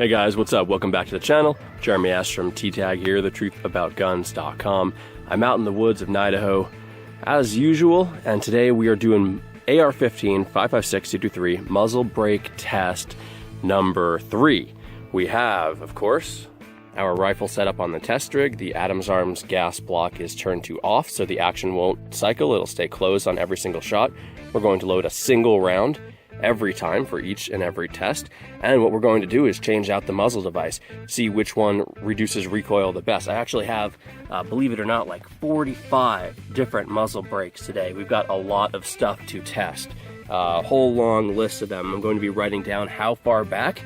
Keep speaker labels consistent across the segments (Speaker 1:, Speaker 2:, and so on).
Speaker 1: Hey guys, what's up? Welcome back to the channel. Jeremy S. from TTAG here, thetruthaboutguns.com. I'm out in the woods of Idaho as usual, and today we are doing AR-15 5.56 muzzle brake test number 3. We have, of course, our rifle set up on the test rig. The Adams Arms gas block is turned to off, so the action won't cycle. It'll stay closed on every single shot. We're going to load a single round every time for each and every test. And what we're going to do is change out the muzzle device, see which one reduces recoil the best. I actually have, believe it or not, like 45 different muzzle brakes today. We've got a lot of stuff to test, a whole long list of them. I'm going to be writing down how far back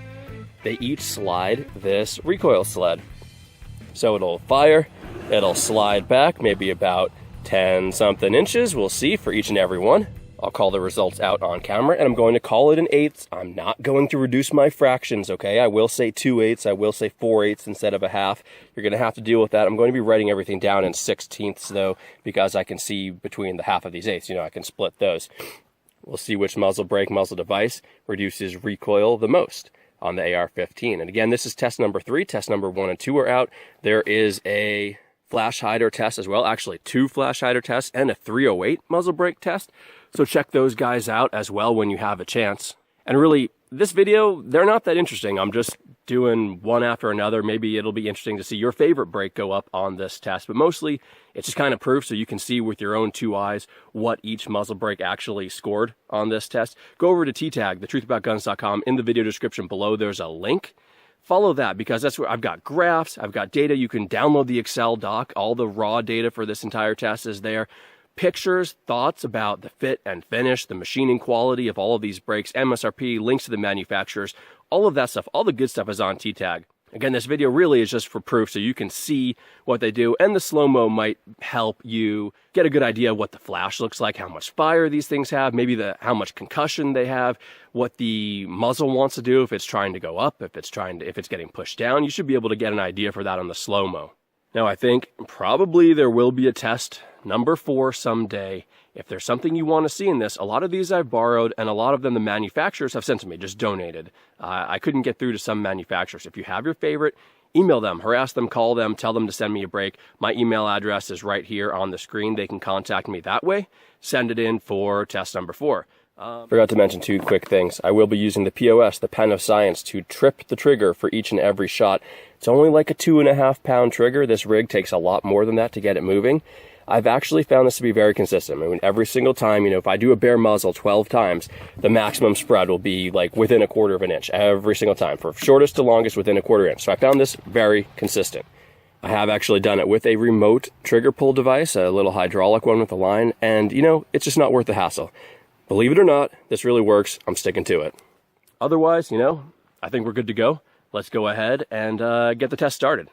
Speaker 1: they each slide this recoil sled. So it'll fire, it'll slide back maybe about 10 something inches. We'll see for each and every one. I'll call the results out on camera, and I'm going to call it an 1/8. I'm not going to reduce my fractions, okay? I will say 2/8, I will say 4/8 instead of a half. You're gonna have to deal with that. I'm going to be writing everything down in 16ths though, because I can see between the half of these 1/8. You know, I can split those. We'll see which muzzle device reduces recoil the most on the AR-15. And again, this is test number 3. Test number 1 and 2 are out. There is a flash hider test as well, actually 2 flash hider tests and a 308 muzzle brake test. So check those guys out as well when you have a chance. And really, this video, they're not that interesting. I'm just doing one after another. Maybe it'll be interesting to see your favorite brake go up on this test, but mostly it's just kind of proof so you can see with your own 2 eyes what each muzzle brake actually scored on this test. Go over to TTAG, thetruthaboutguns.com. In the video description below, there's a link. Follow that, because that's where I've got graphs, I've got data. You can download the Excel doc. All the raw data for this entire test is there. Pictures, thoughts about the fit and finish, the machining quality of all of these brakes, MSRP, links to the manufacturers, all of that stuff, all the good stuff is on TTAG. Again, this video really is just for proof so you can see what they do, and the slow-mo might help you get a good idea of what the flash looks like, how much fire these things have, maybe how much concussion they have, what the muzzle wants to do, if it's trying to go up, if it's getting pushed down. You should be able to get an idea for that on the slow-mo. Now, I think probably there will be a test number 4 someday. If there's something you want to see in this, a lot of these I've borrowed, and a lot of them the manufacturers have sent to me, just donated. I couldn't get through to some manufacturers. If you have your favorite, email them, harass them, call them, tell them to send me a brake. My email address is right here on the screen. They can contact me that way. Send it in for test number 4. Forgot to mention 2 quick things. I will be using the POS, the Pen of Science, to trip the trigger for each and every shot. It's only like a 2.5 pound trigger. This rig takes a lot more than that to get it moving. I've actually found this to be very consistent. I mean, every single time, you know, if I do a bare muzzle 12 times, the maximum spread will be like within 1/4 of an inch every single time, from shortest to longest within 1/4 inch. So I found this very consistent. I have actually done it with a remote trigger pull device, a little hydraulic one with a line, and you know, it's just not worth the hassle. Believe it or not, this really works. I'm sticking to it. Otherwise, you know, I think we're good to go. Let's go ahead and get the test started.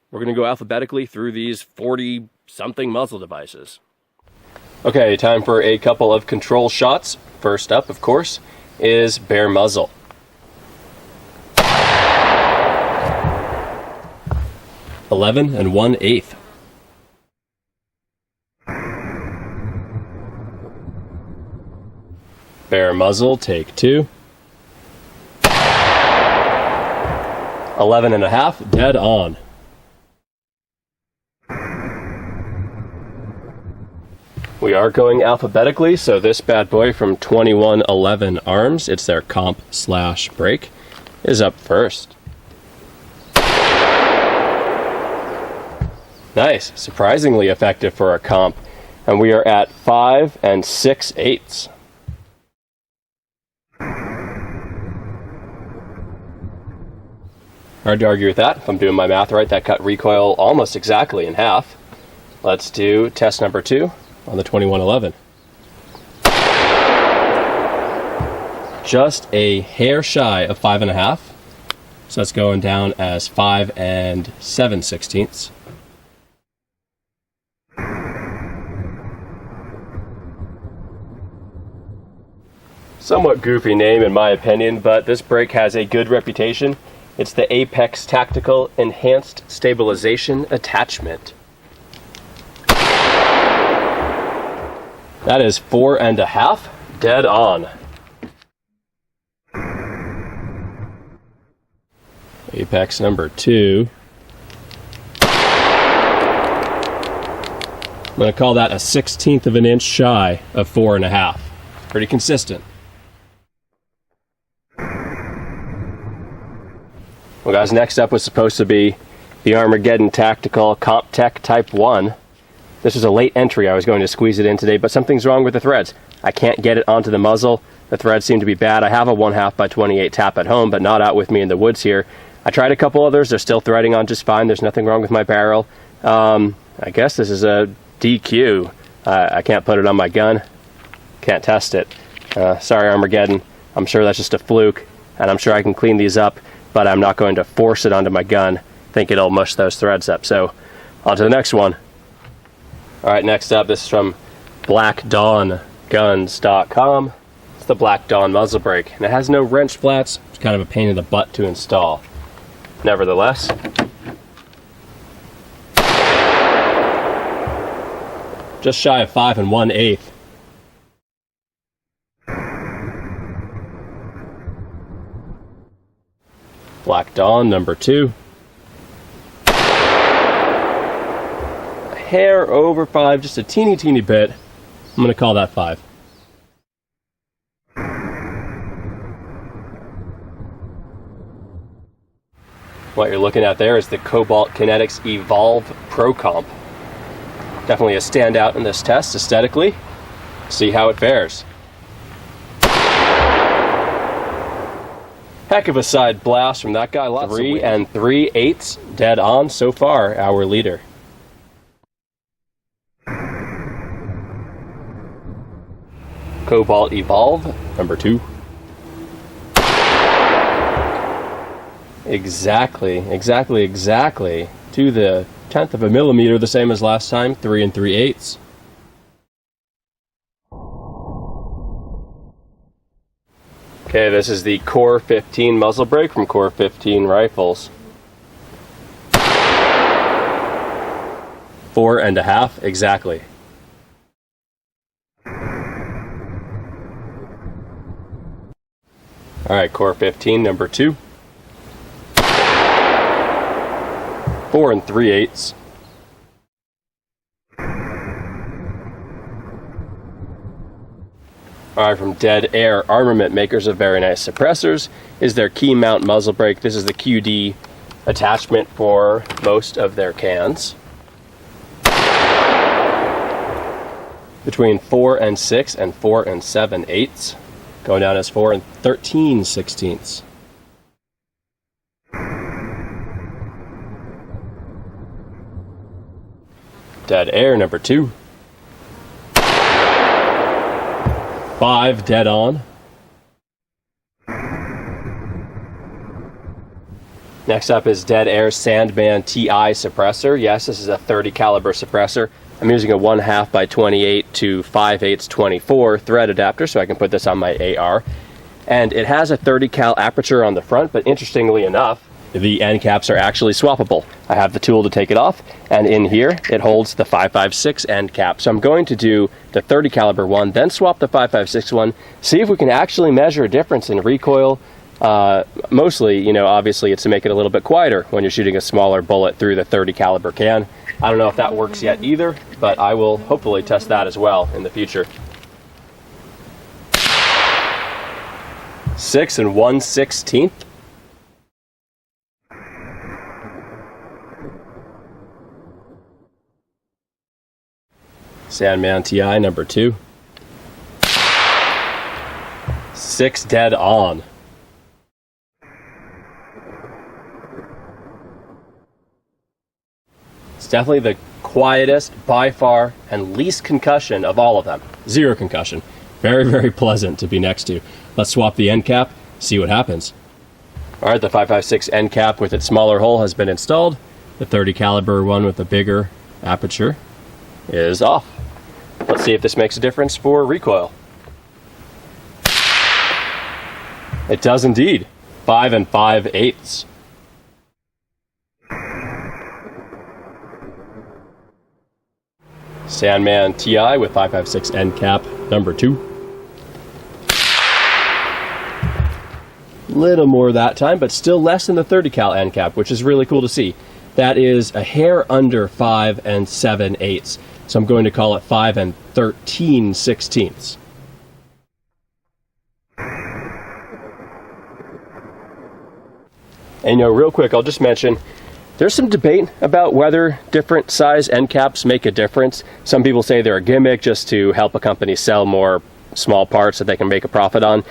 Speaker 1: We're going to go alphabetically through these 40-something muzzle devices. Okay, time for a couple of control shots. First up, of course, is bare muzzle. (11 1/8). Bare muzzle, take 2. 11 1/2, dead on. We are going alphabetically, so this bad boy from 2111 Arms, it's their comp/brake, is up first. Nice, surprisingly effective for a comp, and we are at 5 6/8. Hard to argue with that. If I'm doing my math right, that cut recoil almost exactly in half. Let's do test number 2 on the 2111. Just a hair shy of 5 1/2. So that's going down as 5 7/16. Somewhat goofy name in my opinion, but this brake has a good reputation. It's the Apex Tactical Enhanced Stabilization Attachment. That is 4 1/2, dead on. Apex number 2. I'm going to call that a 1/16 of an inch shy of 4.5. Pretty consistent. Well guys, next up was supposed to be the Armageddon Tactical Comp Tech Type 1. This was a late entry. I was going to squeeze it in today, but something's wrong with the threads. I can't get it onto the muzzle. The threads seem to be bad. I have a 1/2 by 28 tap at home, but not out with me in the woods here. I tried a couple others. They're still threading on just fine. There's nothing wrong with my barrel. I guess this is a DQ. I can't put it on my gun. Can't test it. Sorry, Armageddon. I'm sure that's just a fluke, and I'm sure I can clean these up, but I'm not going to force it onto my gun. Think it'll mush those threads up. So, on to the next one. Alright, next up, this is from blackdawnguns.com. It's the Black Dawn muzzle brake, and it has no wrench flats. It's kind of a pain in the butt to install. Nevertheless, just shy of 5 1/8. Black Dawn number 2. A hair over 5, just a teeny bit. I'm going to call that 5. What you're looking at there is the Cobalt Kinetics Evolve Pro Comp. Definitely a standout in this test aesthetically. See how it fares. Heck of a side blast from that guy. 3 3/8 dead on so far, our leader. Cobalt Evolve number 2. Exactly to the 1/10 of a millimeter, the same as last time. 3 3/8. Okay, this is the Core 15 muzzle brake from Core 15 Rifles. 4.5 exactly. Alright, Core 15 number 2. 4 3/8. Alright, from Dead Air Armament, makers of very nice suppressors, is their key mount muzzle brake. This is the QD attachment for most of their cans. Between 4 6 and 4 7/8, going down as 4 13/16. Dead Air number 2. 5 dead on. Next up is Dead Air Sandman TI suppressor. Yes, this is a 30 caliber suppressor. I'm using a 1/2 by 28 to 5/8 24 thread adapter, so I can put this on my AR. And it has a 30 cal aperture on the front, but interestingly enough, the end caps are actually swappable. I have the tool to take it off, and in here it holds the 5.56 end cap. So I'm going to do the 30 caliber one, then swap the 5.56 one, see if we can actually measure a difference in recoil. Mostly, you know, obviously it's to make it a little bit quieter when you're shooting a smaller bullet through the 30 caliber can. I don't know if that works yet either, but I will hopefully test that as well in the future. 6 1/16. Sandman TI number 2. 6 dead on. It's definitely the quietest by far and least concussion of all of them. 0 concussion. Very pleasant to be next to. Let's swap the end cap, see what happens. Alright, the 5.56 end cap with its smaller hole has been installed. The 30 caliber one with the bigger aperture is off. Let's see if this makes a difference for recoil. It does indeed. 5 5/8. Sandman TI with 5.56 end cap number 2. Little more that time, but still less than the 30 cal end cap, which is really cool to see. That is a hair under 5 7/8. So I'm going to call it 5 13/16. And real quick, I'll just mention, there's some debate about whether different size end caps make a difference. Some people say they're a gimmick just to help a company sell more small parts that they can make a profit on.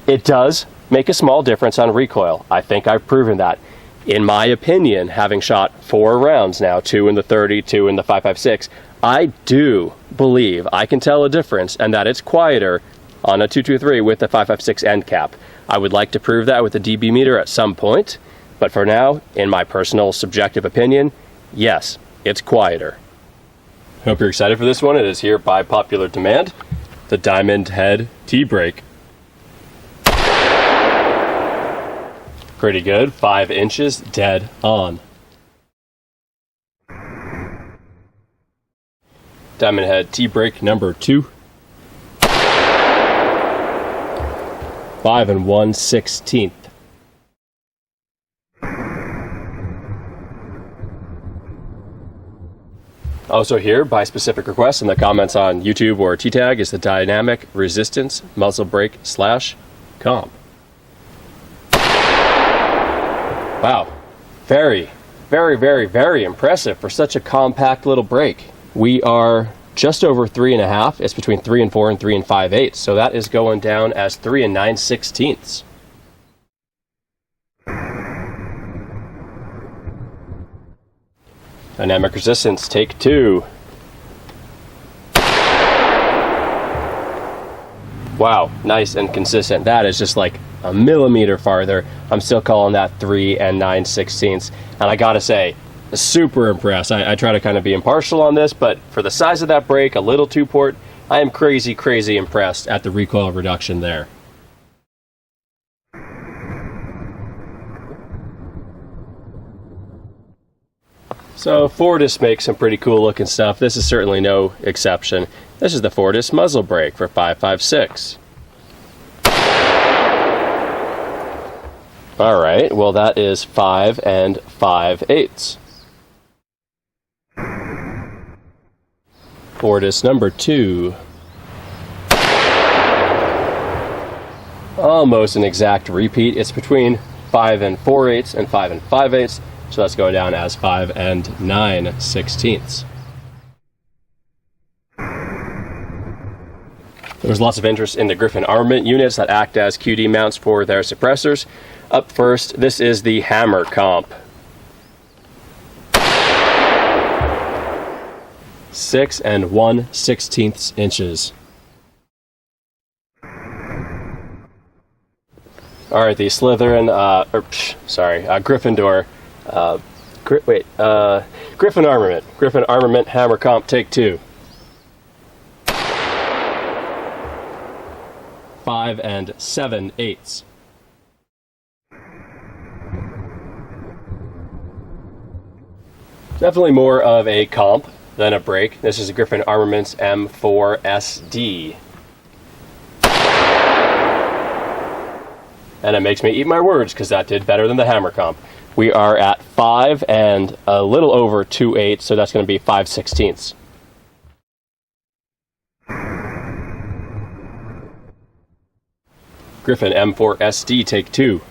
Speaker 1: It does make a small difference on recoil. I think I've proven that. In my opinion, having shot 4 rounds now, 2 in the 30, 2 in the 5.56, I do believe I can tell a difference and that it's quieter on a 223 with the 5.56 end cap. I would like to prove that with a dB meter at some point, but for now, in my personal subjective opinion, yes, it's quieter. Hope you're excited for this one. It is here by popular demand, the Diamond Head T-Brake. Pretty good, 5 inches, dead on. Diamond Head T-Brake number 2. 5 1/16. Also here, by specific request in the comments on YouTube or T-Tag, is the Dynamic Resistance Muzzle Brake / Comp. Wow, very, very, very, very impressive for such a compact little brake. We are just over 3.5. It's between 3 and 4 and 3 and 5/8. So that is going down as 3 9/16. Dynamic resistance, take 2. Wow, nice and consistent. That is just like a millimeter farther. I'm still calling that 3 9/16. And I gotta say, super impressed. I try to kind of be impartial on this, but for the size of that brake, a little 2-port, I am crazy, crazy impressed at the recoil reduction there. So Fortis makes some pretty cool looking stuff. This is certainly no exception. This is the Fortis muzzle brake for 5.56. All right, well that is 5 5/8. Fortis number 2. Almost an exact repeat. It's between 5 4/8 and 5 5/8. So that's going down as 5 9/16. There was lots of interest in the Griffin armament units that act as QD mounts for their suppressors. Up first, this is the Hammer Comp. 6 1/16 inches. All right, the Slytherin, Gryffindor. Griffin armament. Griffin armament Hammer Comp, take 2. 5 7/8. Definitely more of a comp than a brake. This is a Griffin Armaments M4SD. And it makes me eat my words because that did better than the Hammer Comp. We are at 5 and a little over 2/8, so that's going to be 5/16. Griffin M4SD, take 2.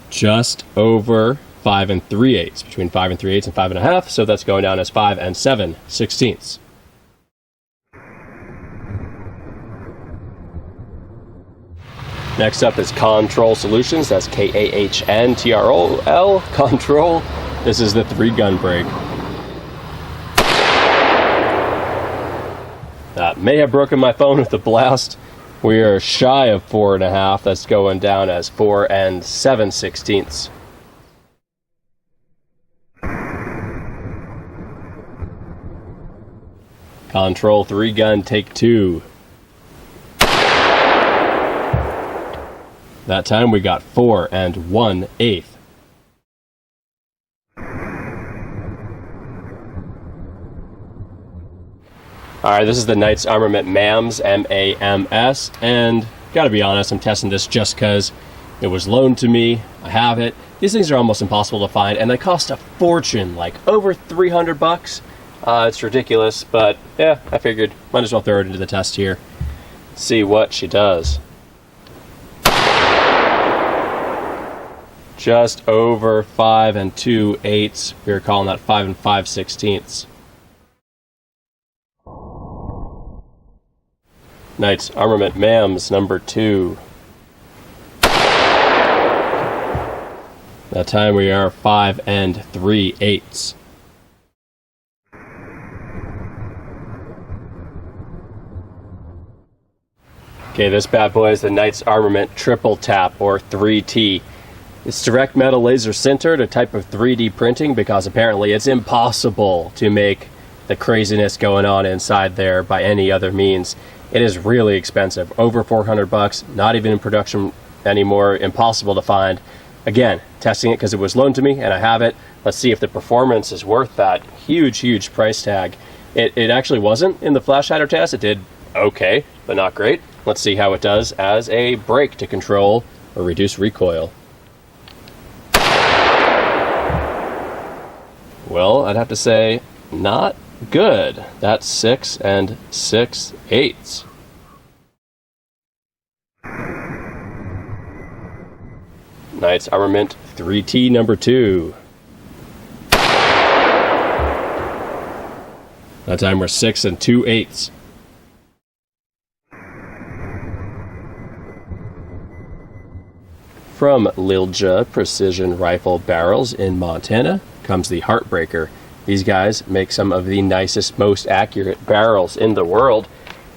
Speaker 1: Just over 5 3/8, between 5 3/8 and 5.5, so that's going down as 5 7/16. Next up is Control Solutions. That's KAHNTROL, Control. This is the 3-gun brake. That may have broken my phone with the blast. We are shy of 4.5. That's going down as 4 7/16. Control 3-gun, take 2. That time we got 4 1/8. Alright, this is the Knights Armament MAMS, M-A-M-S, and gotta be honest, I'm testing this just because it was loaned to me. I have it. These things are almost impossible to find, and they cost a fortune, like over 300 bucks. It's ridiculous, but yeah, I figured might as well throw it into the test here. See what she does. Just over 5 2/8. We were calling that 5 5/16. Knights Armament MAMS number 2. That time we are 5 3/8. Okay, this bad boy is the Knights Armament Triple Tap, or 3T. It's direct metal laser sintered, a type of 3D printing, because apparently it's impossible to make the craziness going on inside there by any other means. It is really expensive, over 400 bucks, not even in production anymore, impossible to find. Again, testing it because it was loaned to me and I have it. Let's see if the performance is worth that huge price tag. It actually wasn't in the flash hider test. It did okay, but not great. Let's see how it does as a brake to control or reduce recoil. Well, I'd have to say not good. That's 6 6/8. Knights Armament 3T number 2. That time we're 6 2/8. From Lilja Precision Rifle Barrels in Montana comes the Heartbreaker. These guys make some of the nicest, most accurate barrels in the world.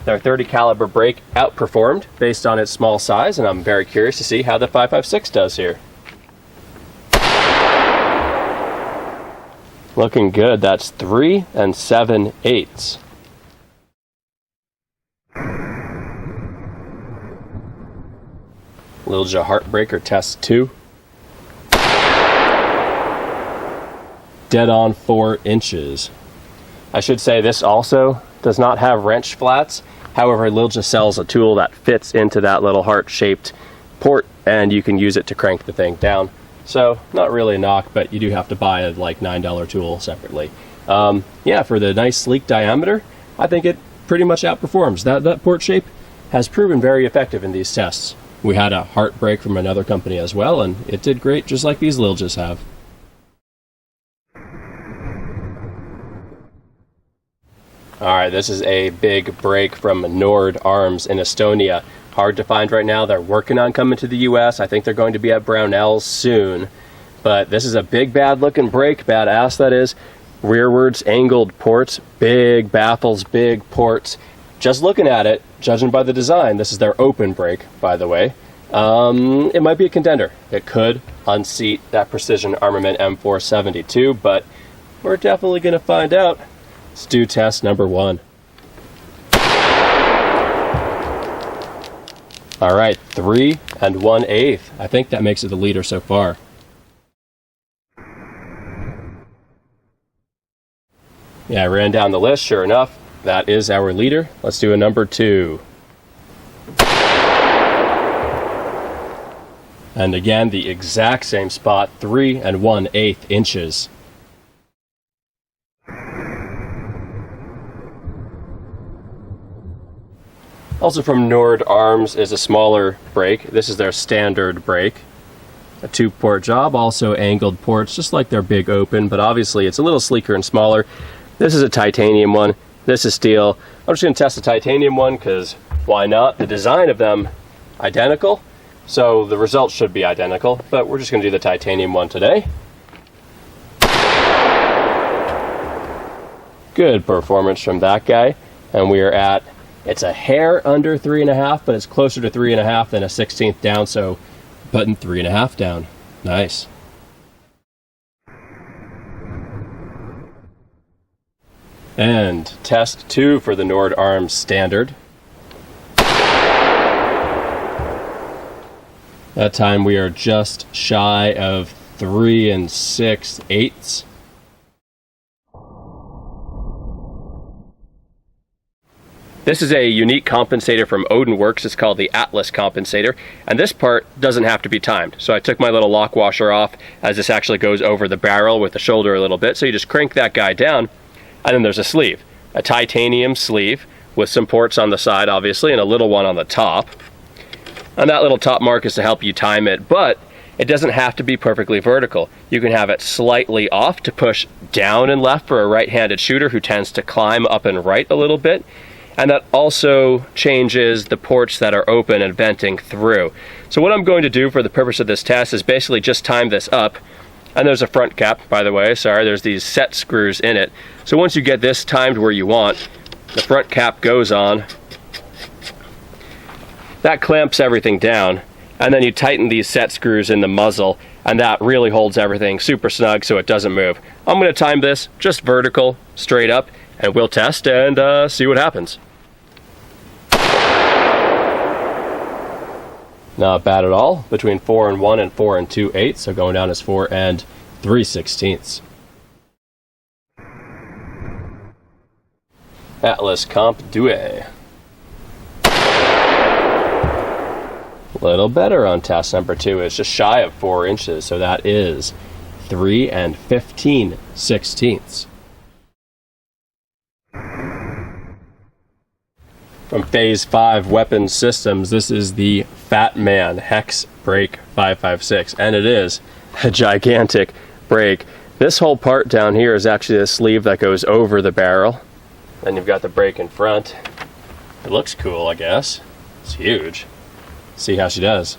Speaker 1: Their 30 caliber brake outperformed based on its small size, and I'm very curious to see how the 5.56 does here. Looking good. That's 3 7/8. Lilja Heartbreaker test 2. Dead on 4 inches. I should say this also does not have wrench flats. However, Lilja sells a tool that fits into that little heart-shaped port, and you can use it to crank the thing down. So, not really a knock, but you do have to buy a like $9 tool separately. Yeah, for the nice sleek diameter, I think it pretty much outperforms. That port shape has proven very effective in these tests. We had a Heartbreak from another company as well, and it did great just like these Liljas have. Alright, this is a big brake from Nord Arms in Estonia. Hard to find right now. They're working on coming to the US. I think they're going to be at Brownells soon. But this is a big bad looking brake, badass that is. Rearwards angled ports, big baffles, big ports. Just looking at it, judging by the design, this is their open brake, by the way. It might be a contender. It could unseat that Precision Armament M472, but we're definitely going to find out. Let's do test number 1. Alright, 3 1/8. I think that makes it the leader so far. Yeah, I ran down the list, sure enough. That is our leader. Let's do a number 2. And again, the exact same spot, 3 1/8 inches. Also from Nord Arms is a smaller brake. This is their standard brake. A 2-port job, also angled ports, just like their big open, but obviously it's a little sleeker and smaller. This is a titanium one. This is steel. I'm just going to test the titanium one because why not? The design of them identical, so the results should be identical, but we're just going to do the titanium one today. Good performance from that guy, and we are at, it's a hair under 3.5, but it's closer to 3.5 than a 1/16 down, so putting 3.5 down. Nice. And test 2 for the Nord Arms standard. That time we are just shy of 3 6/8. This is a unique compensator from Odin Works. It's called the Atlas compensator, and this part doesn't have to be timed. So I took my little lock washer off, as this actually goes over the barrel with the shoulder a little bit. So you just crank that guy down, and then there's a sleeve, a titanium sleeve with some ports on the side, obviously, and a little one on the top. And that little top mark is to help you time it, but it doesn't have to be perfectly vertical. You can have it slightly off to push down and left for a right-handed shooter who tends to climb up and right a little bit. And that also changes the ports that are open and venting through. So what I'm going to do for the purpose of this test is basically just time this up. And there's a front cap, by the way, sorry, there's these set screws in it. So once you get this timed where you want, the front cap goes on. That clamps everything down. And then you tighten these set screws in the muzzle, and that really holds everything super snug so it doesn't move. I'm going to time this just vertical, straight up, and we'll test and see what happens. Not bad at all, between 4 and 1 and 4 and 2/8, so going down is 4 and 3/16. Atlas Comp Due. A little better on test number 2. It's just shy of 4 inches, so that is 3 and 15/16. From Phase 5 Weapons Systems, this is the Fat Man Hex Brake 556, and it is a gigantic brake. This whole part down here is actually a sleeve that goes over the barrel. Then you've got the brake in front. It looks cool, I guess. It's huge. See how she does.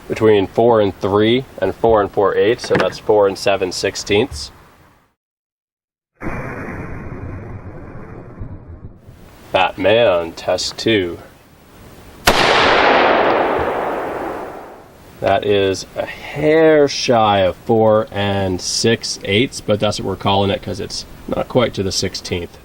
Speaker 1: Between 4 and 3 and 4 and 4/8, so that's 4 and 7/16. Batman, test 2. That is a hair shy of 4 and 6/8, but that's what we're calling it because it's not quite to the 16th.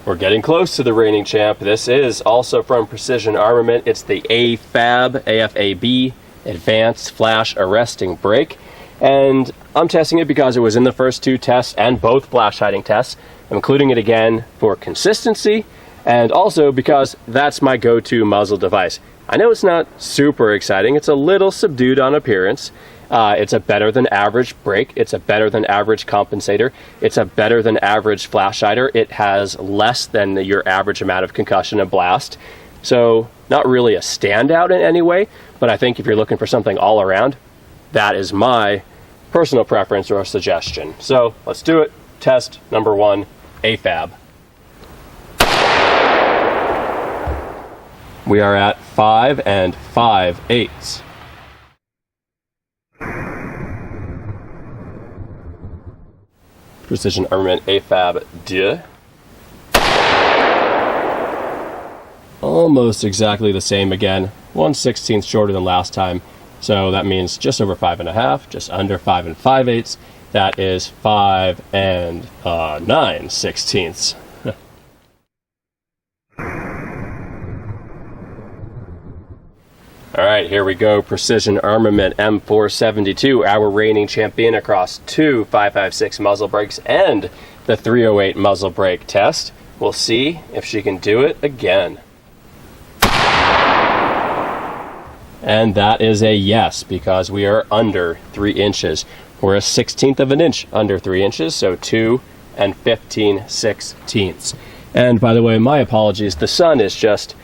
Speaker 1: We're getting close to the reigning champ. This is also from Precision Armament. It's the AFAB, AFAB, Advanced Flash Arresting Brake. And I'm testing it because it was in the first 2 tests and both flash hiding tests. I'm including it again for consistency and also because that's my go-to muzzle device. I know it's not super exciting. It's a little subdued on appearance. It's a better than average brake. It's a better than average compensator. It's a better than average flash hider. It has less than your average amount of concussion and blast. So not really a standout in any way, but I think if you're looking for something all around, that is my personal preference or suggestion. So let's do it. Test number 1, AFAB. We are at 5 and 5/8. Precision Armament AFAB 2. Almost exactly the same again. 1/16 shorter than last time. So that means just over 5.5, just under 5 and 5/8. That is 5 and 9/16. All right, here we go. Precision Armament M472, our reigning champion across 2 5.56 muzzle brakes and the 308 muzzle brake test. We'll see if she can do it again. And that is a yes, because we are under 3 inches. We're a 1/16 of an inch under 3 inches, so 2 and 15/16. And by the way, my apologies, the sun is just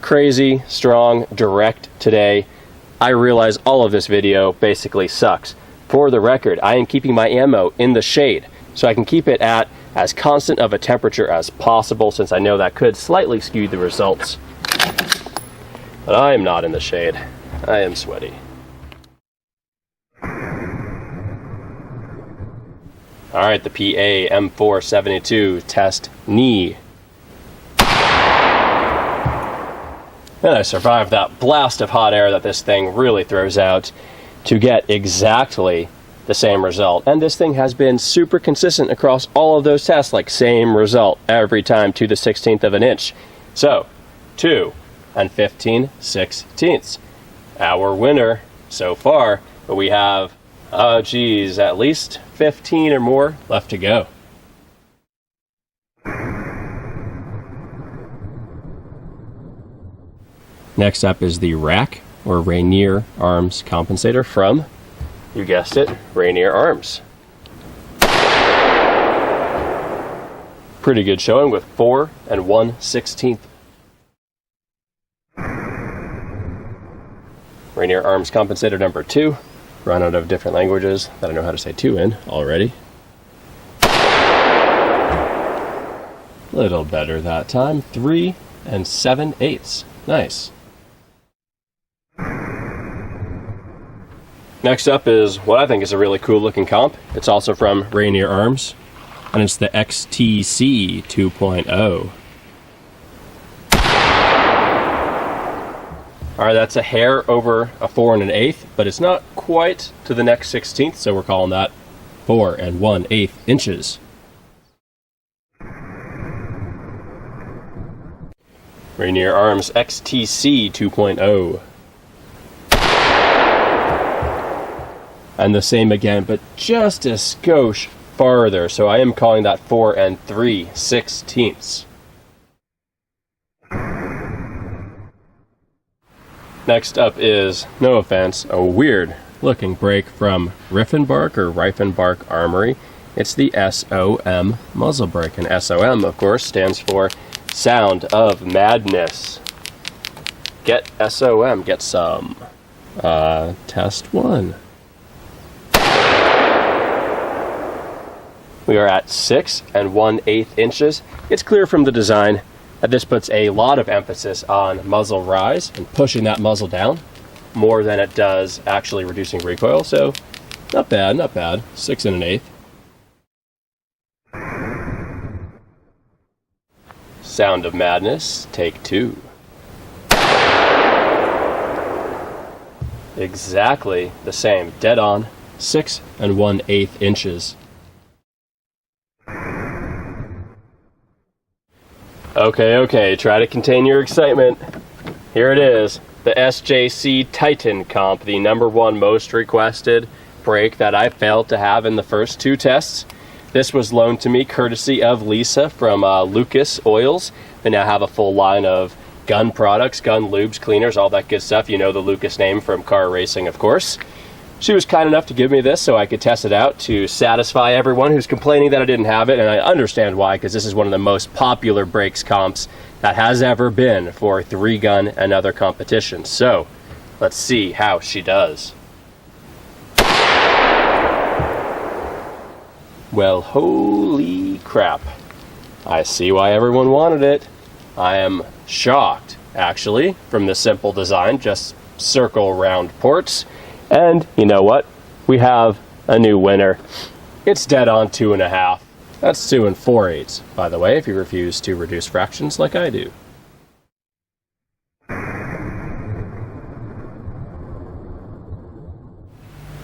Speaker 1: crazy, strong, direct today. I realize all of this video basically sucks. For the record, I am keeping my ammo in the shade, so I can keep it at as constant of a temperature as possible, since I know that could slightly skew the results. But I am not in the shade. I am sweaty. Alright, the PA M472 test knee. And I survived that blast of hot air that this thing really throws out to get exactly the same result. And this thing has been super consistent across all of those tests, like same result every time to the 1/16 of an inch. So, 2 and 15/16. Our winner so far, but we have Oh geez, at least 15 or more left to go. Next up is the rack or Rainier Arms compensator from, you guessed it, Rainier Arms. Pretty good showing with 4 1/16. Rainier Arms compensator number 2. Run out of different languages that I know how to say 2 in already. Little better that time. 3 7/8. Nice. Next up is what I think is a really cool looking comp. It's also from Rainier Arms, and it's the XTC 2.0. Alright, that's a hair over a 4 1/8, but it's not quite to the next 16th, so we're calling that 4 1/8 inches. Rainier Arms XTC 2.0. And the same again, but just a skosh farther, so I am calling that 4 3/16. Next up is, no offense, a weird looking brake from Riefenbark or Reifenbark Armory. It's the SOM muzzle brake, and SOM, of course, stands for Sound of Madness. Get SOM, get some. Test 1. We are at 6 1/8 inches. It's clear from the design that this puts a lot of emphasis on muzzle rise and pushing that muzzle down more than it does actually reducing recoil, so not bad, not bad. 6 1/8. Sound of Madness, take 2. Exactly the same, dead on, 6 1/8 inches. Okay, try to contain your excitement. Here it is, the SJC Titan comp, the #1 most requested brake that I failed to have in the first 2 tests. This was loaned to me courtesy of Lisa from Lucas Oils. They now have a full line of gun products, gun lubes, cleaners, all that good stuff. You know the Lucas name from car racing, of course. She was kind enough to give me this so I could test it out to satisfy everyone who's complaining that I didn't have it, and I understand why, because this is one of the most popular brakes comps that has ever been for 3-gun and other competitions. So, let's see how she does. Well, holy crap. I see why everyone wanted it. I am shocked, actually, from the simple design, just circle round ports. And you know what? We have a new winner. It's dead on 2.5. That's 2 4/8, by the way, if you refuse to reduce fractions like I do.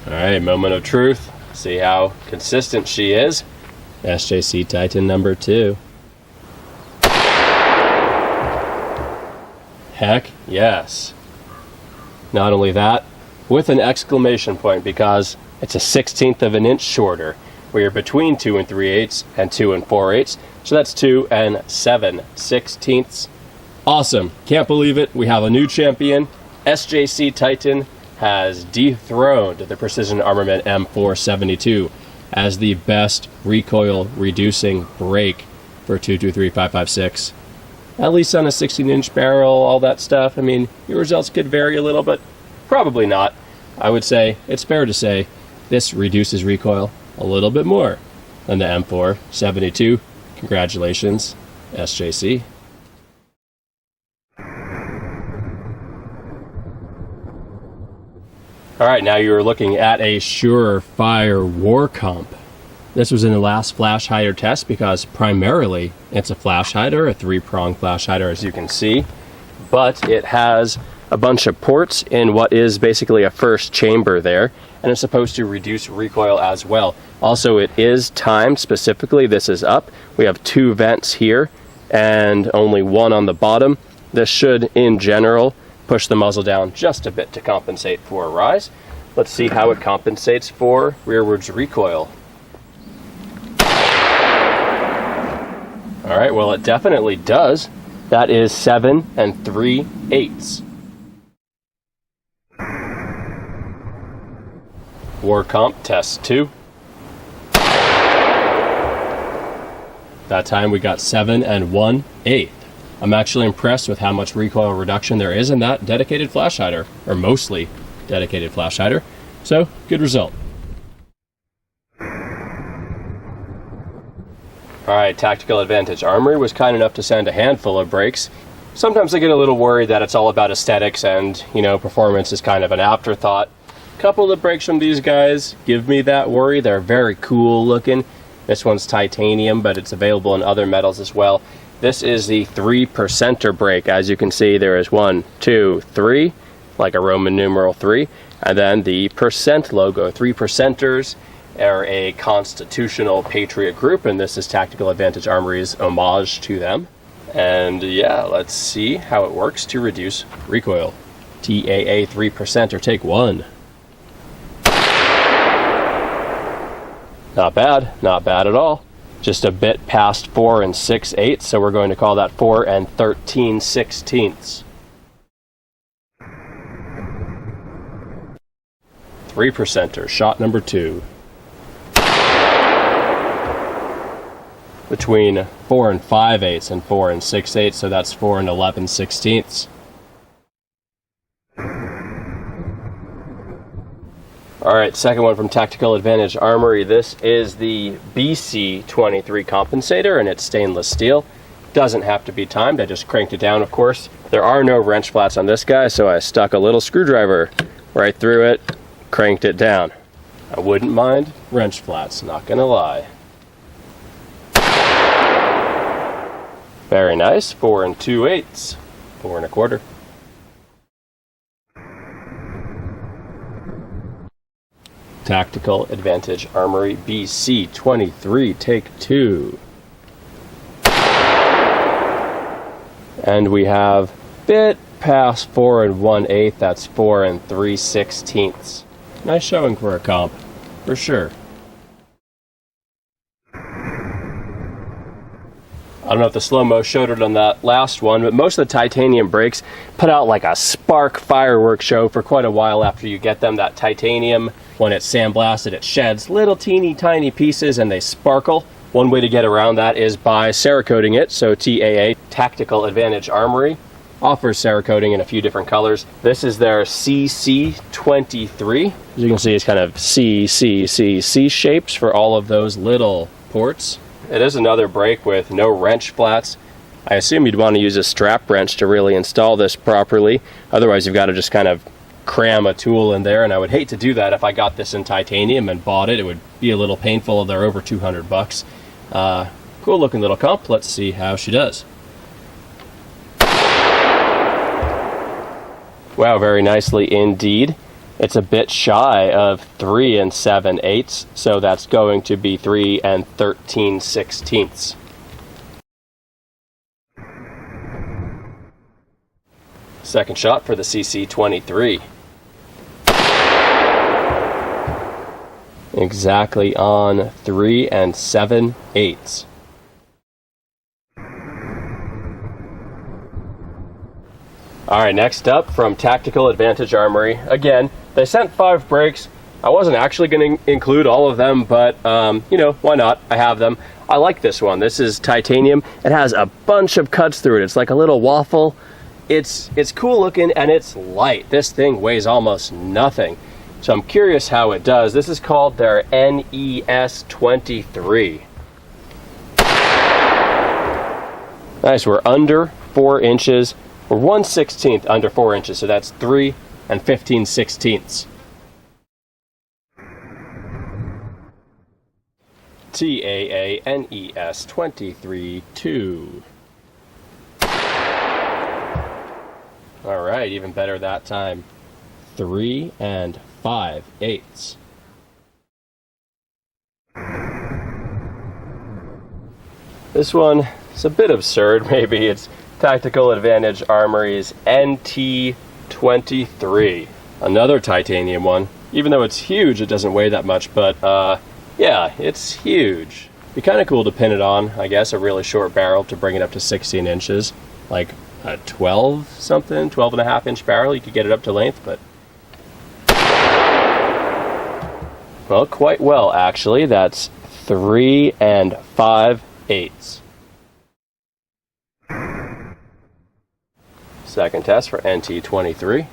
Speaker 1: Alright, moment of truth. See how consistent she is. SJC Titan number 2. Heck yes. Not only that, with an exclamation point, because it's a 1/16 of an inch shorter. We are between 2 3/8 and 2 4/8, so that's 2 7/16. Awesome. Can't believe it. We have a new champion. SJC Titan has dethroned the Precision Armament M472 as the best recoil reducing brake for 223-556. At least on a 16-inch barrel, all that stuff. I mean, your results could vary a little, but probably not. I would say, it's fair to say, this reduces recoil a little bit more than the M472. Congratulations, SJC. Alright, now you're looking at a Surefire War Comp. This was in the last flash hider test because primarily it's a flash hider, a 3-prong flash hider as you can see, but it has a bunch of ports in what is basically a first chamber there, and it's supposed to reduce recoil as well. Also, it is timed specifically. This is up. We have 2 vents here and only 1 on the bottom. This should, in general, push the muzzle down just a bit to compensate for a rise. Let's see how it compensates for rearwards recoil. All right, well, it definitely does. That is 7 3/8. War comp test 2. That time we got 7 1/8. I'm actually impressed with how much recoil reduction there is in that dedicated flash hider, or mostly dedicated flash hider. So, good result. Alright, Tactical Advantage Armory was kind enough to send a handful of brakes. Sometimes I get a little worried that it's all about aesthetics and, performance is kind of an afterthought. A couple of brakes from these guys give me that worry. They're very cool looking. This one's titanium, but it's available in other metals as well. This is the 3%er brake. As you can see, there is 1, 2, 3, like a Roman numeral 3, and then the percent logo. 3%ers are a constitutional patriot group, and this is Tactical Advantage Armory's homage to them. And yeah, let's see how it works to reduce recoil. TAA 3%er, take 1. Not bad at all. Just a bit past 4 6/8, so we're going to call that 4 13/16. 3%er, shot number 2. Between 4 5/8 and 4 6/8, so that's 4 11/16. Alright, second one from Tactical Advantage Armory. This is the BC23 compensator, and it's stainless steel. Doesn't have to be timed, I just cranked it down, of course. There are no wrench flats on this guy, so I stuck a little screwdriver right through it, cranked it down. I wouldn't mind wrench flats, not gonna lie. Very nice, 4 2/8, 4 1/4. Tactical Advantage Armory BC23, take 2. And we have bit past 4 1/8, that's 4 3/16. Nice showing for a comp, for sure. I don't know if the slow-mo showed it on that last one, but most of the titanium brakes put out like a spark fireworks show for quite a while after you get them. That titanium, when it's sandblasted, it sheds little teeny tiny pieces and they sparkle. One way to get around that is by Cerakoting it. So TAA, Tactical Advantage Armory, offers Cerakoting in a few different colors. This is their CC23. As you can see, it's kind of C shapes for all of those little ports. It is another brake with no wrench flats. I assume you'd want to use a strap wrench to really install this properly. Otherwise, you've got to just kind of cram a tool in there, and I would hate to do that if I got this in titanium and bought it. It would be a little painful. They're over 200 bucks. Cool looking little comp. Let's see how she does. Wow, very nicely indeed. It's a bit shy of 3 7/8, so that's going to be 3 13/16. Second shot for the CC23. Exactly on 3 7/8. Alright, next up from Tactical Advantage Armory. Again, they sent 5 brakes. I wasn't actually going to include all of them, but, why not? I have them. I like this one. This is titanium. It has a bunch of cuts through it. It's like a little waffle. It's cool looking, and it's light. This thing weighs almost nothing. So I'm curious how it does. This is called their NES23. Nice, we're under 4 inches. We're 1/16 under 4 inches, so that's 3 15/16. TAA NES23 2. Alright, even better that time. 3 5/8. This one is a bit absurd, maybe. It's Tactical Advantage Armory's NT23. Another titanium one. Even though it's huge, it doesn't weigh that much, but yeah, it's huge. Be kind of cool to pin it on, I guess, a really short barrel to bring it up to 16 inches, like a 12 something, 12 and a half inch barrel. You could get it up to length, but well, quite well actually. That's 3 5/8. Second test for NT23.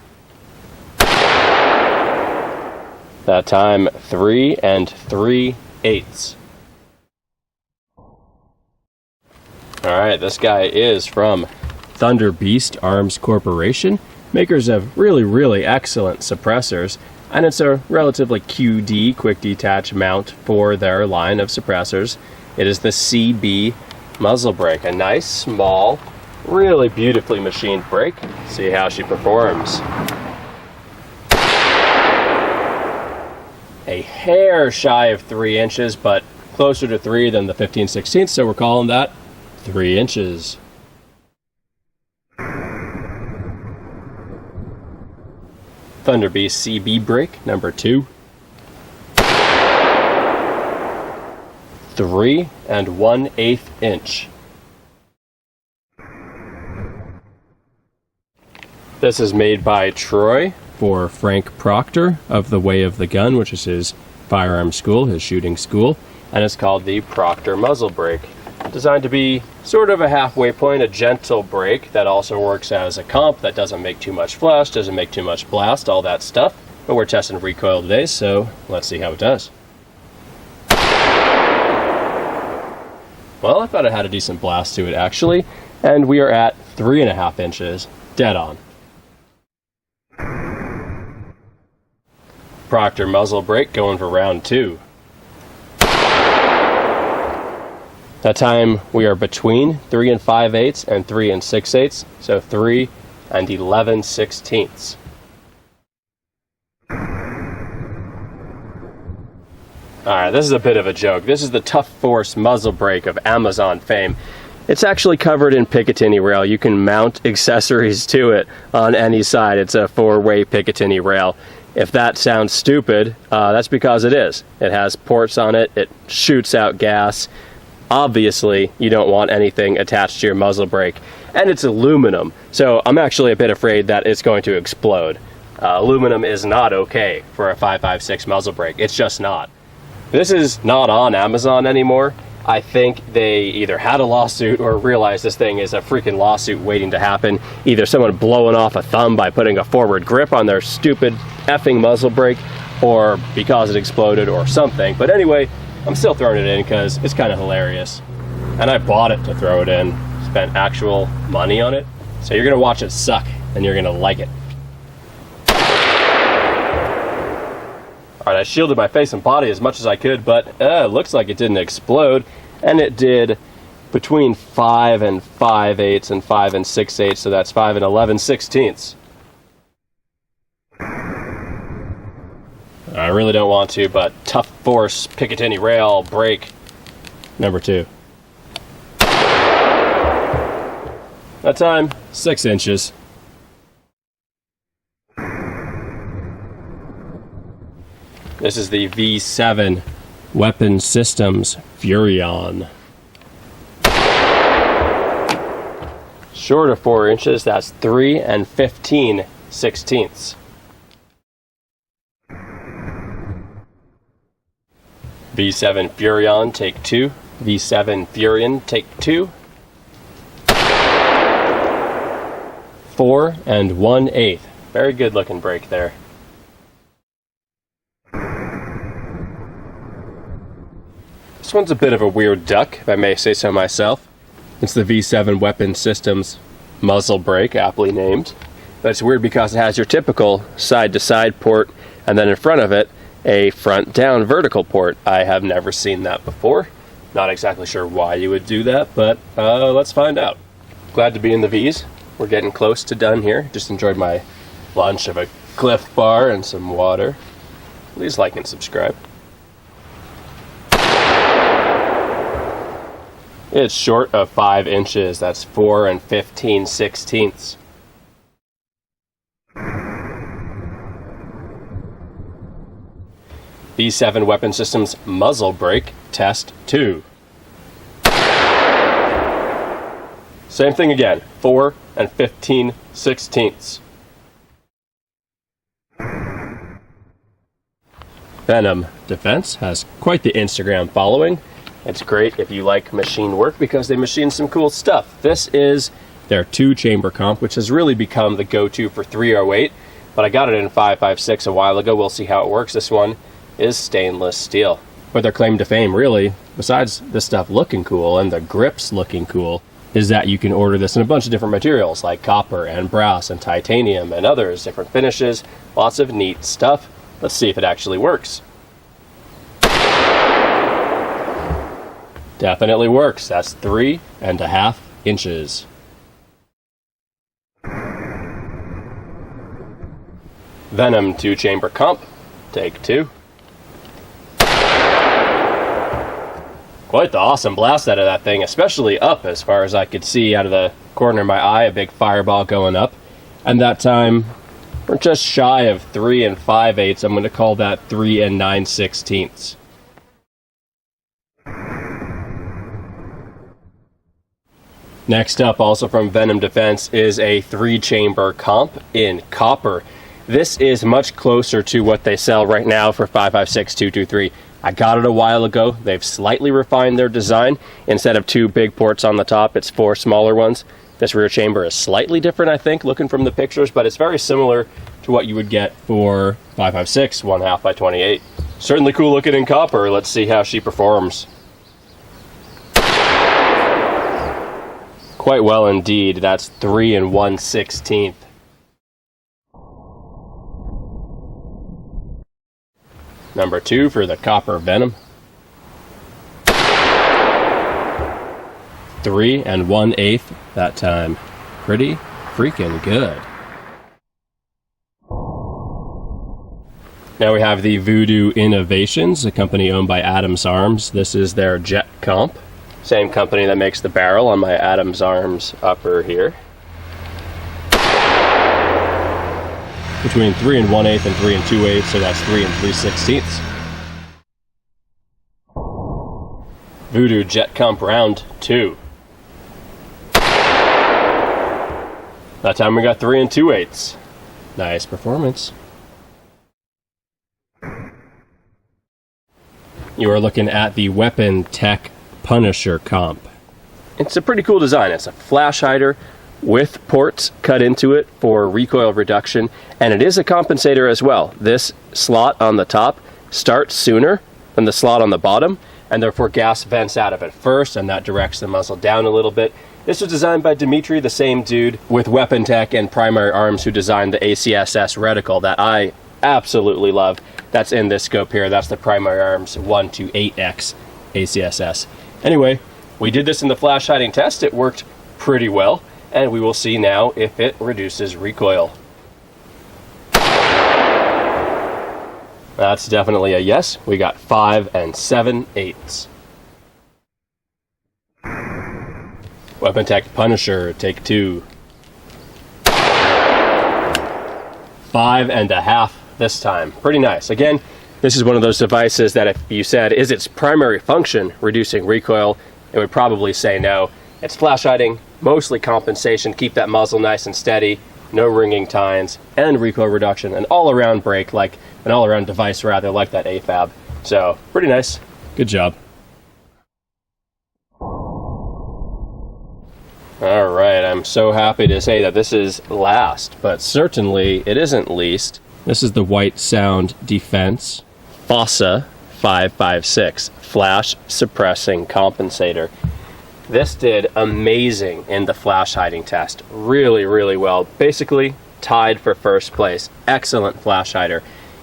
Speaker 1: That time 3 3/8. Alright, this guy is from Thunder Beast Arms Corporation, makers of really excellent suppressors, and it's a relatively QD, quick detach mount for their line of suppressors. It is the CB muzzle brake, a nice, small, really beautifully machined brake. See how she performs. A hair shy of 3 inches, but closer to 3 than the 15/16, so we're calling that 3 inches. Thunder Beast CB brake, number 2. 3 1/8 inch. This is made by Troy for Frank Proctor of the Way of the Gun, which is his firearm school, his shooting school, and it's called the Proctor muzzle brake. Designed to be sort of a halfway point, a gentle brake that also works as a comp that doesn't make too much flash, doesn't make too much blast, all that stuff. But we're testing recoil today, so let's see how it does. Well, I thought it had a decent blast to it actually, and we are at 3 1/2 inches, dead on. Proctor muzzle brake going for round 2. That time we are between 3 5/8 and 3 6/8, so 3 11/16. Alright, this is a bit of a joke. This is the Tough Force muzzle brake of Amazon fame. It's actually covered in Picatinny rail. You can mount accessories to it on any side. It's a 4-way Picatinny rail. If that sounds stupid, that's because it is. It has ports on it, it shoots out gas. Obviously, you don't want anything attached to your muzzle brake. And it's aluminum, so I'm actually a bit afraid that it's going to explode. Aluminum is not okay for a 5.56 muzzle brake. It's just not. This is not on Amazon anymore. I think they either had a lawsuit or realized this thing is a freaking lawsuit waiting to happen. Either someone blowing off a thumb by putting a forward grip on their stupid effing muzzle brake, or because it exploded or something. But anyway, I'm still throwing it in because it's kind of hilarious. And I bought it to throw it in. Spent actual money on it. So you're going to watch it suck, and you're going to like it. Alright, I shielded my face and body as much as I could, but it looks like it didn't explode. And it did between 5 5/8 and 5 6/8, so that's 5 11/16. I really don't want to, but Tough Force Picatinny rail brake, number 2. That time, 6 inches. This is the V7 Weapon Systems Furion. Short of 4 inches, that's 3 15/16. V7 Furion, take 2. V7 Furion, take 2. 4 1/8. Very good looking brake there. This one's a bit of a weird duck, if I may say so myself. It's the V7 Weapon Systems muzzle brake, aptly named. But it's weird because it has your typical side-to-side port, and then in front of it, a front-down vertical port. I have never seen that before. Not exactly sure why you would do that, but let's find out. Glad to be in the V's. We're getting close to done here. Just enjoyed my lunch of a Cliff Bar and some water. Please like and subscribe. It's short of 5 inches. That's 4 15/16. B7 Weapon Systems Muzzle Brake Test 2. Same thing again, 4 and 15/16. Venom Defense has quite the Instagram following. It's great if you like machine work because they machine some cool stuff. This is their 2-chamber comp, which has really become the go-to for 308, but I got it in 5.56 a while ago. We'll see how it works. This one is stainless steel. But their claim to fame, really, besides this stuff looking cool and the grips looking cool, is that you can order this in a bunch of different materials like copper and brass and titanium and others, different finishes, lots of neat stuff. Let's see if it actually works. Definitely works. That's 3.5 inches. Venom 2-chamber comp, take 2. Quite the awesome blast out of that thing, especially up as far as I could see out of the corner of my eye, a big fireball going up. And that time, we're just shy of 3 5/8. I'm going to call that 3 9/16. Next up, also from Venom Defense, is a 3-chamber comp in copper. This is much closer to what they sell right now for 5.56 223. I got it a while ago. They've slightly refined their design. Instead of 2 big ports on the top, it's 4 smaller ones. This rear chamber is slightly different, I think, looking from the pictures, but it's very similar to what you would get for 5.56 1/2 by 28. Certainly cool looking in copper. Let's see how she performs. Quite well indeed. That's 3 1/16. Number 2 for the copper Venom. 3 1/8 that time. Pretty freaking good. Now we have the Voodoo Innovations, a company owned by Adams Arms. This is their jet comp. Same company that makes the barrel on my Adams Arms upper here. Between 3 1/8 and 3 2/8, so that's 3 3/16. Voodoo Jet Comp Round 2. That time we got 3 2/8. Nice performance. You are looking at the Weapon Tech Punisher comp. It's a pretty cool design. It's a flash hider with ports cut into it for recoil reduction, and it is a compensator as well. This slot on the top starts sooner than the slot on the bottom, and therefore gas vents out of it first, and that directs the muzzle down a little bit. This was designed by Dimitri, the same dude with Weapon Tech and Primary Arms who designed the ACSS reticle that I absolutely love. That's in this scope here. That's the Primary Arms 1 to 8X ACSS. Anyway, we did this in the flash hiding test. It worked pretty well, and we will see now if it reduces recoil. That's definitely a yes. We got 5 7/8. Weapon Tech Punisher, take 2. 5.5 this time. Pretty nice. Again, this is one of those devices that if you said, is its primary function reducing recoil, it would probably say no. It's flash hiding, mostly compensation, keep that muzzle nice and steady, no ringing tines, and recoil reduction, an all-around brake, like an all-around device rather, like that AFAB. So, pretty nice. Good job. Alright, I'm so happy to say that this is last, but certainly it isn't least. This is the White Sound Defense FOSSA 5.56 Flash Suppressing Compensator. This did amazing in the flash hiding test. Really, really well. Basically, tied for first place. Excellent flash hider.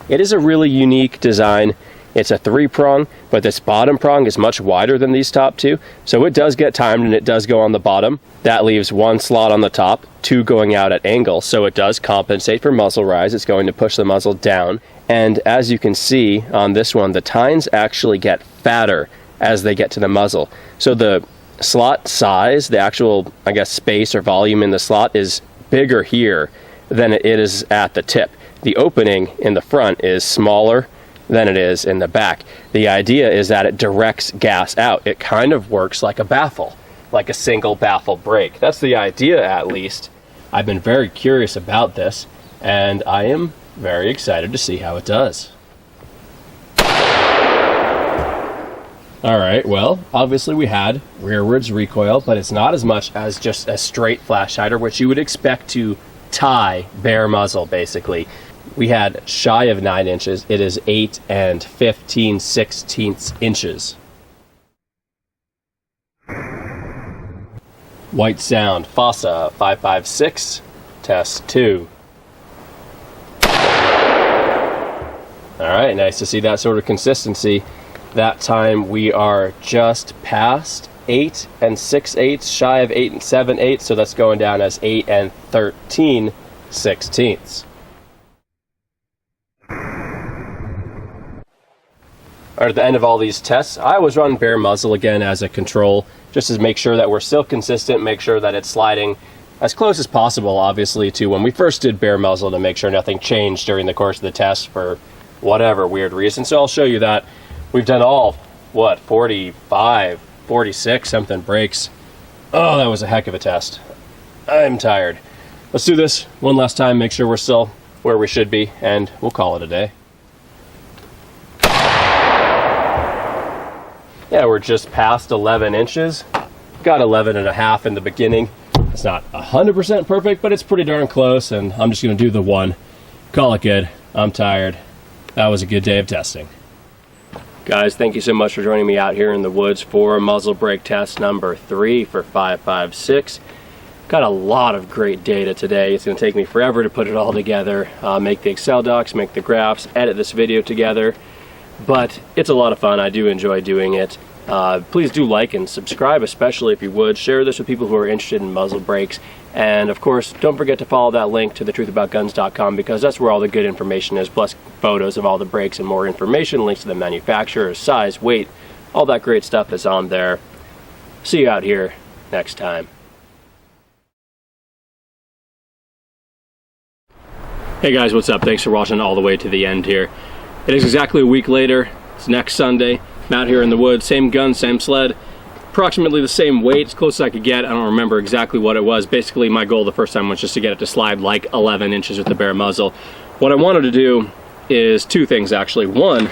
Speaker 1: It is a really unique design. It's a 3-prong, but this bottom prong is much wider than these top 2, so it does get timed and it does go on the bottom. That leaves 1 slot on the top, 2 going out at angle, so it does compensate for muzzle rise. It's going to push the muzzle down, and as you can see on this one, the tines actually get fatter as they get to the muzzle. So the slot size, the actual, I guess, space or volume in the slot is bigger here than it is at the tip. The opening in the front is smaller than it is in the back. The idea is that it directs gas out. It kind of works like a baffle, like a single baffle brake. That's the idea, at least. I've been very curious about this, and I am very excited to see how it does. Alright, well, obviously we had rearwards recoil, but it's not as much as just a straight flash hider, which you would expect to tie bare muzzle, basically. We had shy of 9 inches. It is 8 15/16 inches. White sound, Fossa 556, test 2. Alright, nice to see that sort of consistency. That time we are just past 8 6/8, shy of 8 7/8, so that's going down as 8 13/16. At the end of all these tests, I always run bare muzzle again as a control, just to make sure that we're still consistent, make sure that it's sliding as close as possible, obviously, to when we first did bare muzzle, to make sure nothing changed during the course of the test for whatever weird reason. So I'll show you that. We've done all, 45, 46 something breaks. Oh, that was a heck of a test. I'm tired. Let's do this one last time, make sure we're still where we should be, and we'll call it a day. Yeah, we're just past 11 inches. Got 11.5 in the beginning. It's not 100% perfect, but it's pretty darn close, and I'm just going to do the one. Call it good. I'm tired. That was a good day of testing. Guys, thank you so much for joining me out here in the woods for muzzle brake test number 3 for 556. Got a lot of great data today. It's going to take me forever to put it all together, make the Excel docs, make the graphs, edit this video together. But it's a lot of fun. I do enjoy doing it. Please do like and subscribe, especially if you would. Share this with people who are interested in muzzle brakes. And of course, don't forget to follow that link to thetruthaboutguns.com, because that's where all the good information is, plus photos of all the brakes and more information, links to the manufacturer, size, weight, all that great stuff is on there. See you out here next time. Hey guys, what's up? Thanks for watching all the way to the end here. It is exactly a week later. It's next Sunday. I'm out here in the woods, same gun, same sled, approximately the same weight, as close as I could get. I don't remember exactly what it was. Basically, my goal the first time was just to get it to slide like 11 inches with the bare muzzle. What I wanted to do is two things, actually. One,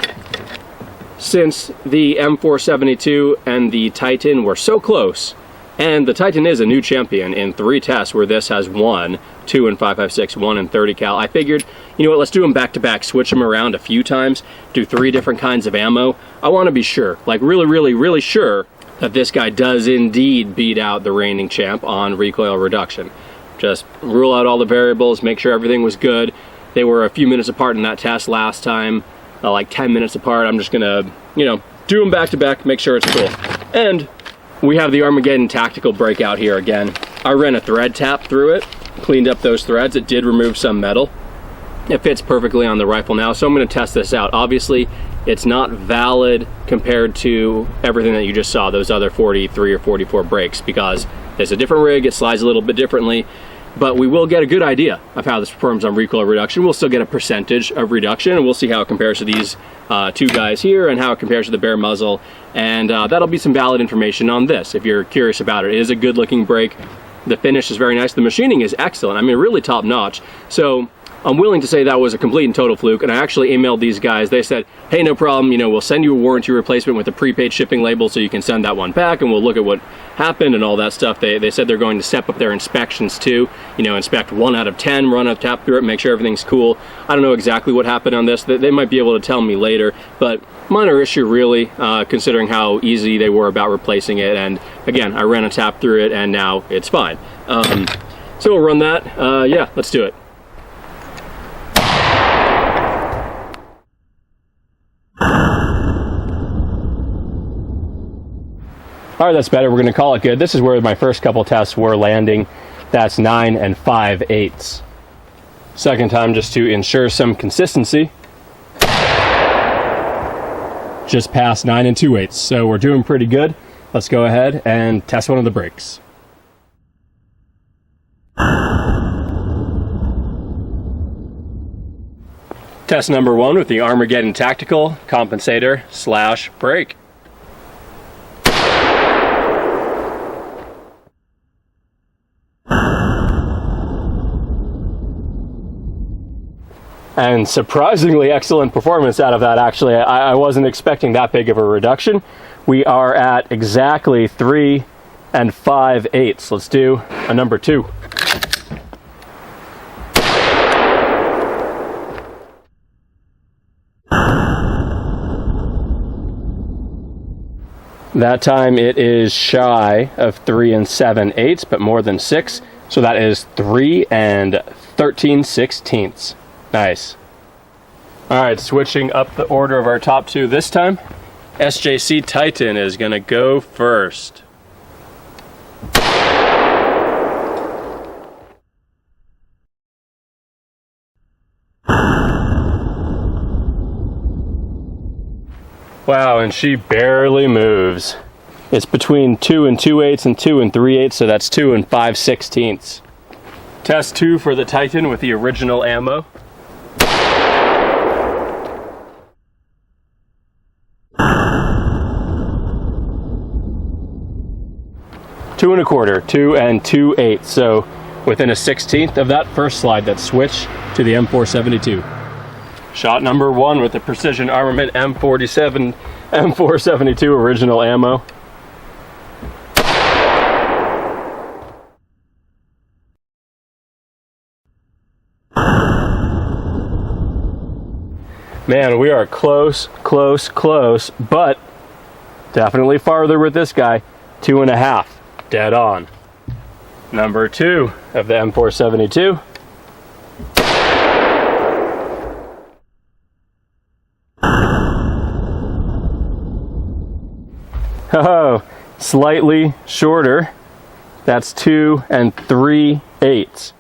Speaker 1: since the M472 and the Titan were so close, and the Titan is a new champion in 3 tests where this has won, 2 in 5.56, 1 in 30 cal. I figured, you know what, let's do them back to back, switch them around a few times, do 3 different kinds of ammo. I want to be sure, like really sure, that this guy does indeed beat out the reigning champ on recoil reduction. Just rule out all the variables, make sure everything was good. They were a few minutes apart in that test last time, like 10 minutes apart. I'm just gonna, you know, do them back to back, make sure it's cool. And we have the Armageddon tactical breakout here again. I ran a thread tap through it, cleaned up those threads. It did remove some metal. It fits perfectly on the rifle now, so I'm going to test this out. Obviously, it's not valid compared to everything that you just saw, those other 43 or 44 brakes, because it's a different rig, it slides a little bit differently, but we will get a good idea of how this performs on recoil reduction. We'll still get a percentage of reduction, and we'll see how it compares to these 2 guys here and how it compares to the bare muzzle, and that'll be some valid information on this if you're curious about it. It is a good looking brake. The finish is very nice. The machining is excellent. I mean, really top notch. So I'm willing to say that was a complete and total fluke, and I actually emailed these guys. They said, hey, no problem, you know, we'll send you a warranty replacement with a prepaid shipping label so you can send that one back, and we'll look at what happened and all that stuff. They said they're going to step up their inspections too, you know, inspect 1 out of 10, run a tap through it, make sure everything's cool. I don't know exactly what happened on this. They might be able to tell me later, but minor issue really, considering how easy they were about replacing it. And again, I ran a tap through it and now it's fine. So we'll run that. Yeah, let's do it. All right, that's better. We're going to call it good. This is where my first couple tests were landing. That's 9 5/8. Second time, just to ensure some consistency, just past 9 2/8. So we're doing pretty good. Let's go ahead and test one of the brakes. Test number 1 with the Armageddon Tactical Compensator / Brake. And surprisingly excellent performance out of that, actually. I wasn't expecting that big of a reduction. We are at exactly 3 5/8. Let's do a number 2. That time it is shy of 3 7/8, but more than 6. So that is 3 13/16. Nice. Alright, switching up the order of our top 2 this time. SJC Titan is going to go first. Wow, and she barely moves. It's between 2 2/8 and 2 3/8, so that's 2 5/16. Test 2 for the Titan with the original ammo. Two 1/4, 2 2/8, so within a 1/16 of that first slide that switched to the M472. Shot number 1 with the Precision Armament M472 original ammo. Man, we are close, but definitely farther with this guy. 2 1/2, dead on. Number 2 of the M472. Oh, slightly shorter. That's 2 3/8.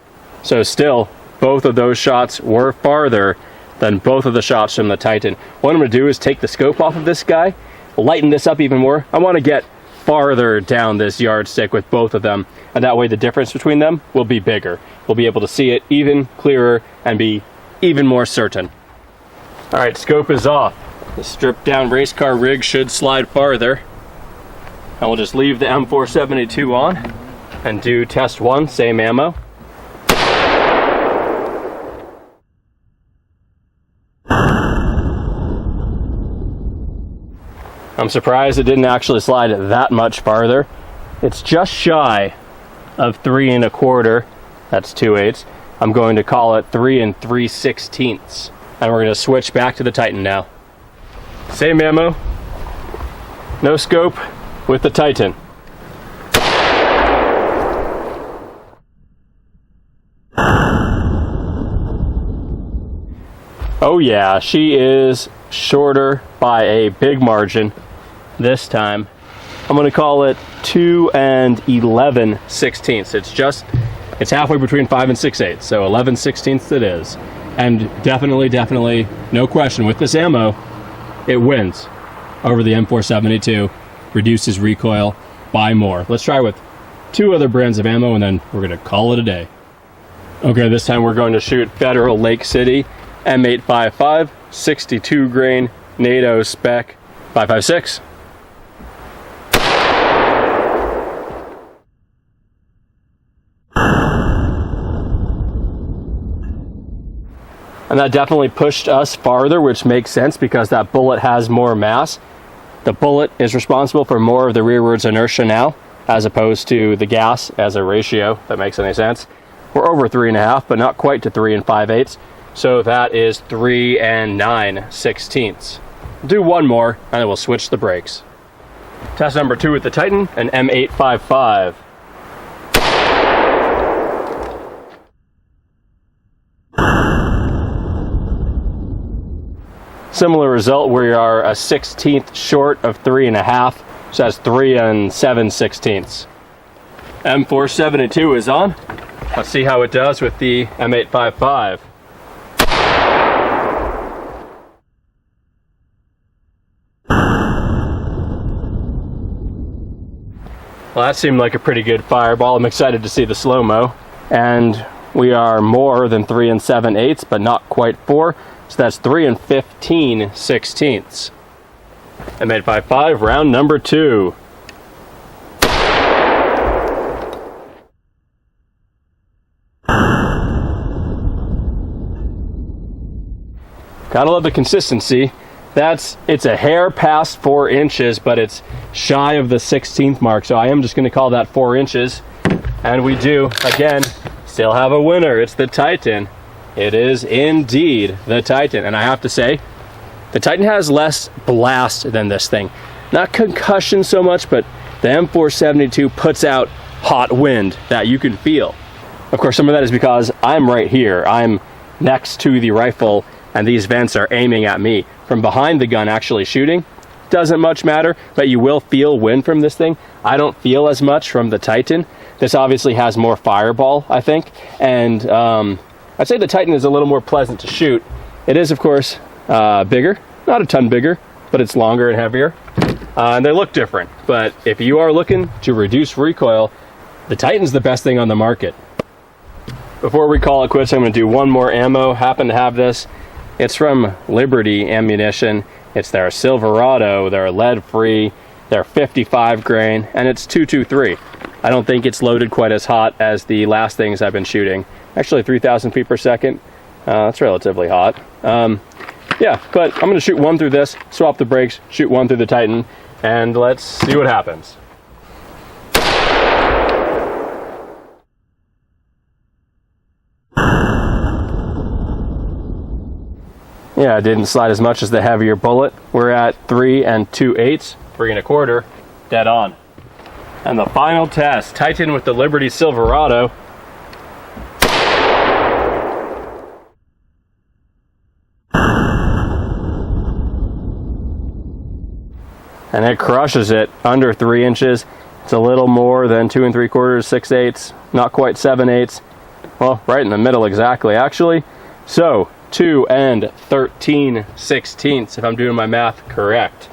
Speaker 1: So still, both of those shots were farther than both of the shots from the Titan. What I'm going to do is take the scope off of this guy, lighten this up even more. I want to get farther down this yardstick with both of them, and that way the difference between them will be bigger. We'll be able to see it even clearer and be even more certain. Alright, scope is off. The stripped down race car rig should slide farther. And we'll just leave the M472 on and do test 1, same ammo. I'm surprised it didn't actually slide that much farther. It's just shy of 3 1/4. That's 2/8. I'm going to call it 3 3/16. And we're going to switch back to the Titan now. Same ammo, no scope with the Titan. Oh yeah, she is shorter by a big margin this time. I'm going to call it 2 11/16. It's halfway between 5 and 6/8, so 11/16 it is. And definitely, no question, with this ammo, it wins over the M472, reduces recoil by more. Let's try with 2 other brands of ammo and then we're going to call it a day. Okay, this time we're going to shoot Federal Lake City M855, 62 grain, NATO spec 5.56. And that definitely pushed us farther, which makes sense because that bullet has more mass. The bullet is responsible for more of the rearwards inertia now, as opposed to the gas as a ratio, if that makes any sense. We're over 3 1/2, but not quite to 3 5/8. So that is 3 9/16. Do one more, and then we'll switch the brakes. Test number 2 with the Titan, an M855. Similar result, we are a 1/16 short of 3 1/2, so that's 3 7/16. M472 is on. Let's see how it does with the M855. Well, that seemed like a pretty good fireball. I'm excited to see the slow-mo. And we are more than 3 7/8, but not quite 4. So that's 3 15/16. I made 5.5, round number 2. Gotta love the consistency. It's a hair past 4 inches, but it's shy of the 16th mark. So I am just gonna call that 4 inches. And we do, again, still have a winner. It's the Titan. It is indeed the Titan. And I have to say, the Titan has less blast than this thing. Not concussion so much, but the M472 puts out hot wind that you can feel. Of course, some of that is because I'm right here. I'm next to the rifle, and these vents are aiming at me. From behind the gun actually shooting, doesn't much matter, but you will feel wind from this thing. I don't feel as much from the Titan. This obviously has more fireball, I think, and I'd say the Titan is a little more pleasant to shoot. It is, of course, bigger, not a ton bigger, but it's longer and heavier, and they look different. But if you are looking to reduce recoil, the Titan's the best thing on the market. Before we call it quits, I'm going to do one more ammo. Happen to have this. It's from Liberty Ammunition. It's their Silverado. They're lead-free. They're 55 grain, and it's 223. I don't think it's loaded quite as hot as the last things I've been shooting. Actually, 3,000 feet per second. That's relatively hot. Yeah, but I'm going to shoot one through this, swap the brakes, shoot one through the Titan, and let's see what happens. Yeah, it didn't slide as much as the heavier bullet. We're at 3 2/8, 3 1/4, dead on. And the final test, Titan with the Liberty Silverado. And it crushes it under 3 inches. It's a little more than 2 3/4, 6/8, not quite 7/8. Well, right in the middle exactly, actually. So 2 13/16, if I'm doing my math correct.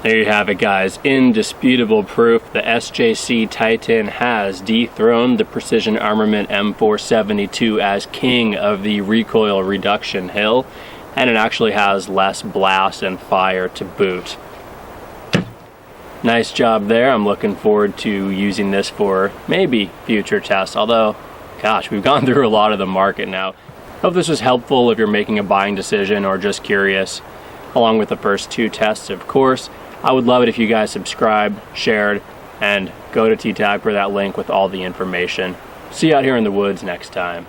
Speaker 1: There you have it, guys. Indisputable proof. The SJC Titan has dethroned the Precision Armament M472 as king of the recoil reduction hill, and it actually has less blast and fire to boot. Nice job there. I'm looking forward to using this for maybe future tests, although, gosh, we've gone through a lot of the market now. Hope this was helpful if you're making a buying decision or just curious, along with the first 2 tests, of course. I would love it if you guys subscribed, shared, and go to TTAG for that link with all the information. See you out here in the woods next time.